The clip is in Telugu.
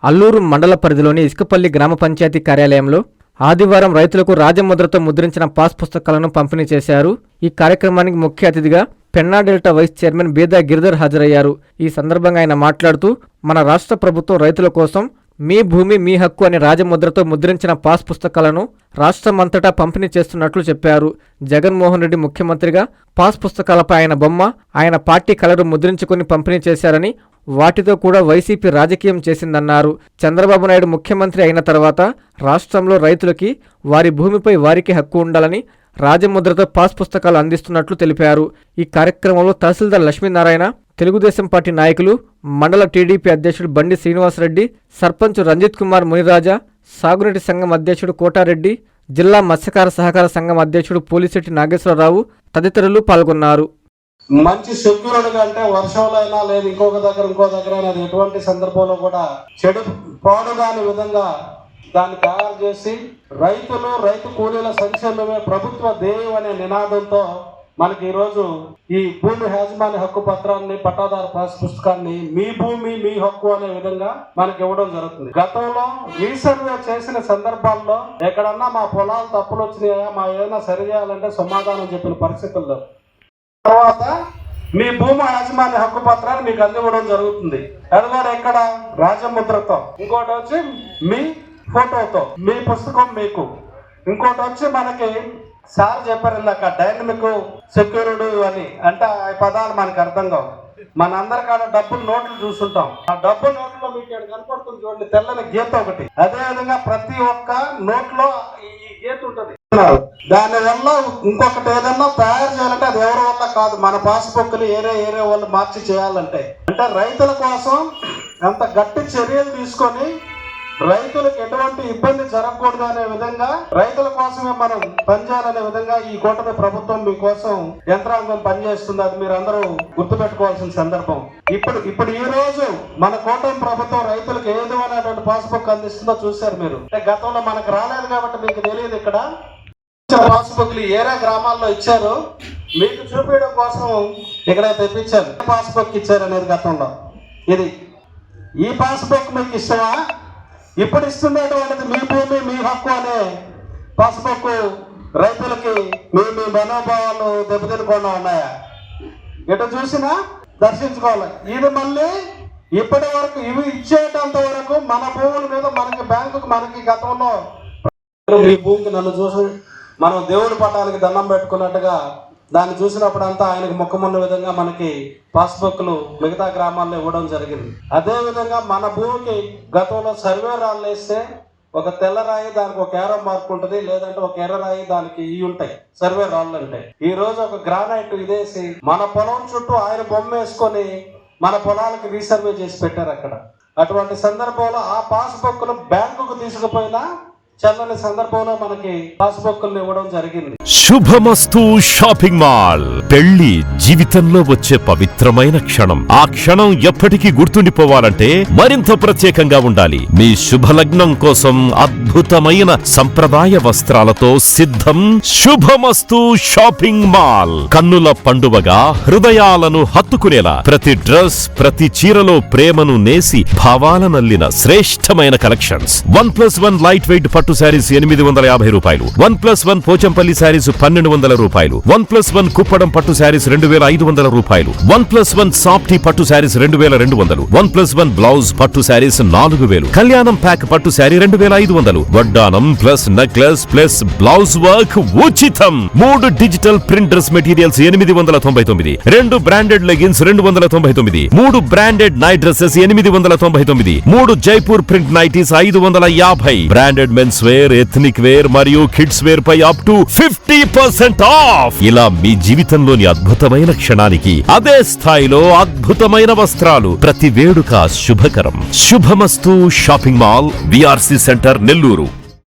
అల్లూరు మండల పరిధిలోని ఇసుకపల్లి గ్రామ పంచాయతీ కార్యాలయంలో ఆదివారం రైతులకు రాజముద్రతో ముద్రించిన పాస్ పుస్తకాలను పంపిణీ చేశారు. ఈ కార్యక్రమానికి ముఖ్య అతిథిగా పెన్నా డెల్టా వైస్ చైర్మన్ బీదా గిరిధర్ హాజరయ్యారు. ఈ సందర్భంగా ఆయన మాట్లాడుతూ మన రాష్ట్ర ప్రభుత్వం రైతుల కోసం మీ భూమి మీ హక్కు అనే రాజముద్రతో ముద్రించిన పాస్ పుస్తకాలను రాష్ట్రమంతటా పంపిణీ చేస్తున్నట్లు చెప్పారు. జగన్మోహన్ రెడ్డి ముఖ్యమంత్రిగా పాస్ పుస్తకాలపై ఆయన బొమ్మ, ఆయన పార్టీ కలరు ముద్రించుకుని పంపిణీ చేశారని, వాటితో కూడా వైసీపీ రాజకీయం చేసిందన్నారు. చంద్రబాబు నాయుడు ముఖ్యమంత్రి అయిన తర్వాత రాష్ట్రంలో రైతులకి వారి భూమిపై వారికి హక్కు ఉండాలని రాజముద్రతో పాస్ పుస్తకాలు అందిస్తున్నట్లు తెలిపారు. ఈ కార్యక్రమంలో తహసీల్దార్ లక్ష్మీనారాయణ, తెలుగుదేశం పార్టీ నాయకులు, మండల టీడీపీ అధ్యక్షుడు బండి శ్రీనివాసరెడ్డి, సర్పంచ్ రంజిత్ కుమార్ మునిరాజా, సాగునీటి సంఘం అధ్యక్షుడు కోటారెడ్డి, జిల్లా మత్స్యకార సహకార సంఘం అధ్యక్షుడు పోలిశెట్టి నాగేశ్వరరావు తదితరులు పాల్గొన్నారు. మంచి సెక్యూరిటీగా అంటే వర్షంలో అయినా లేదు ఇంకో దగ్గర అనేది ఎటువంటి సందర్భంలో కూడా చెడు పాడుగాని విధంగా దాన్ని తయారు చేసి రైతు కూలీల సంక్షేమమే ప్రభుత్వ ధ్యేయం అనే నినాదంతో మనకి ఈరోజు ఈ భూమి యాజమాన్య హక్కు పత్రాన్ని, పట్టాదారు పాస్ పుస్తకాన్ని మీ భూమి మీ హక్కు అనే విధంగా మనకి ఇవ్వడం జరుగుతుంది. గతంలో రీసర్వే చేసిన సందర్భాల్లో ఎక్కడన్నా మా పొలాలు తప్పులు వచ్చినాయా, మా ఏదైనా సరి చేయాలంటే సమాధానం చెప్పిన పరిస్థితుల్లో తర్వాత మీ భూమి యాజమాన్య హక్కు పత్రాన్ని మీకు అందివ్వడం జరుగుతుంది. అది కూడా ఎక్కడ రాజముద్రతో, ఇంకోటి వచ్చి మీ ఫోటోతో, మీ పుస్తకం మీకు, ఇంకోటి వచ్చి మనకి సార్ చెప్పారు ఇందాక డైనమిక్ సెక్యూరిటీ అని, అంటే ఆ పదాలు మనకు అర్థం కావు. మన అందరికాడ డబ్బులు నోట్లు చూస్తుంటాం. ఆ డబ్బు నోట్లో మీకు కనపడుతుంది చూడండి, తెల్లని గీత ఒకటి. అదే విధంగా ప్రతి ఒక్క నోట్లో ఈ గీత ఉంటుంది. దాని వల్ల ఇంకొకటి ఏదన్నా తయారు చేయాలంటే అది ఎవరి వల్ల కాదు, మన పాస్బుక్లు ఏరే వాళ్ళు మార్చి చేయాలంటే. అంటే రైతుల కోసం అంత గట్టి చర్యలు తీసుకొని రైతులకు ఎటువంటి ఇబ్బంది జరగకూడదు అనే విధంగా, రైతుల కోసమే మనం పనిచేయాలనే విధంగా ఈ కూటమి ప్రభుత్వం మీకోసం యంత్రాంగం పనిచేస్తుంది. అది మీరు అందరూ గుర్తుపెట్టుకోవాల్సిన సందర్భం. ఇప్పుడు ఈ రోజు మన కూటమి ప్రభుత్వం రైతులకు ఏ విధమైనటువంటి పాస్బుక్ అందిస్తుందో చూశారు మీరు. అంటే గతంలో మనకు రాలేదు కాబట్టి మీకు తెలియదు. ఇక్కడ పాస్బుక్లు ఏరే గ్రామాల్లో ఇచ్చారు, మీకు చూపించడం కోసం ఇక్కడ తెప్పించారు. పాస్బుక్ ఇచ్చారు అనేది గతంలో. ఇది ఈ పాస్బుక్ మీకు ఇష్టమా? ఇప్పుడు ఇస్తున్నటువంటిది మీ భూమి మీ హక్కు అనే పాస్బుక్ రైతులకి మీ మనోభావాలు దెబ్బతినకుండా ఉన్నాయా? ఎటు చూసినా దర్శించుకోవాలి. ఇది మళ్ళీ ఇప్పటి వరకు ఇవి ఇచ్చేటంత వరకు మన భూముల మీద మనకి బ్యాంకుకు మనకి గతంలో మీ భూమికి నన్ను చూసి మనం దేవుడి పటానికి దండం పెట్టుకున్నట్టుగా దాన్ని చూసినప్పుడంతా ఆయనకు ముఖమున్న విధంగా మనకి పాస్బుక్లు మిగతా గ్రామాల్లో ఇవ్వడం జరిగింది. అదే విధంగా మన భూమికి గతంలో సర్వే రాళ్ళు వేస్తే ఒక తెల్లరాయి దానికి ఒక ఏరో మార్క్ ఉంటుంది, లేదంటే ఒక ఎర్రరాయి దానికి ఉంటాయి సర్వే రాళ్ళు అంటే. ఈ రోజు ఒక గ్రానైట్ ఇదేసి మన పొలం చుట్టూ ఆయన బొమ్మ వేసుకొని మన పొలాలకి రీసర్వే చేసి పెట్టారు అక్కడ. అటువంటి సందర్భంలో ఆ పాస్బుక్లు బ్యాంకుకు తీసుకుపోయినా చల్లని సందర్భంలో మనకి పాస్బుక్లు ఇవ్వడం జరిగింది. శుభమస్తు షాపింగ్ మాల్. పెళ్లి జీవితంలో వచ్చే పవిత్రమైన క్షణం. ఆ క్షణం ఎప్పటికీ గుర్తుండిపోవాలంటే మరింత ప్రత్యేకంగా ఉండాలి. మీ శుభలగ్నం కోసం అద్భుతమైన సంప్రదాయ వస్త్రాలతో సిద్ధం శుభమస్తు షాపింగ్ మాల్. కన్నుల పండువగా హృదయాలను హత్తుకునేలా ప్రతి డ్రెస్, ప్రతి చీరలో ప్రేమను నేసి భావాలనల్లిన శ్రేష్టమైన కలెక్షన్స్. 1+1 లైట్ వెయిట్ పట్టు శారీస్ 850 రూపాయలు, 1+1 పోచంపల్లి శారీస్ 1200 రూపాయలు, 1+1 కుప్పడం పట్టు శారీస్ 2500 రూపాయలు, 1+1 సాఫ్టీ పట్టు శారీస్ 2200, 1+1 బ్లౌజ్ పట్టు శారీస్ 4000, కళ్యాణం ప్యాక్ పట్టు శారీ 2500, వడ్డానం plus necklace plus blouse work ఉచితం. 3 digital print dress materials 899, 2 branded leggings 299, 3 branded night dresses 899, 3 Jaipur print nighties 550, branded men's wear, ethnic wear మరియు కిడ్స్ వేర్ పై అప్ టు 50% ఆఫ్. ఇలా మీ జీవితంలోని అద్భుతమైన క్షణానికి అదే స్థాయిలో అద్భుతమైన వస్త్రాలు. ప్రతి వేడుక శుభకరం. శుభమస్తు shopping mall, VRC centre, Nellore.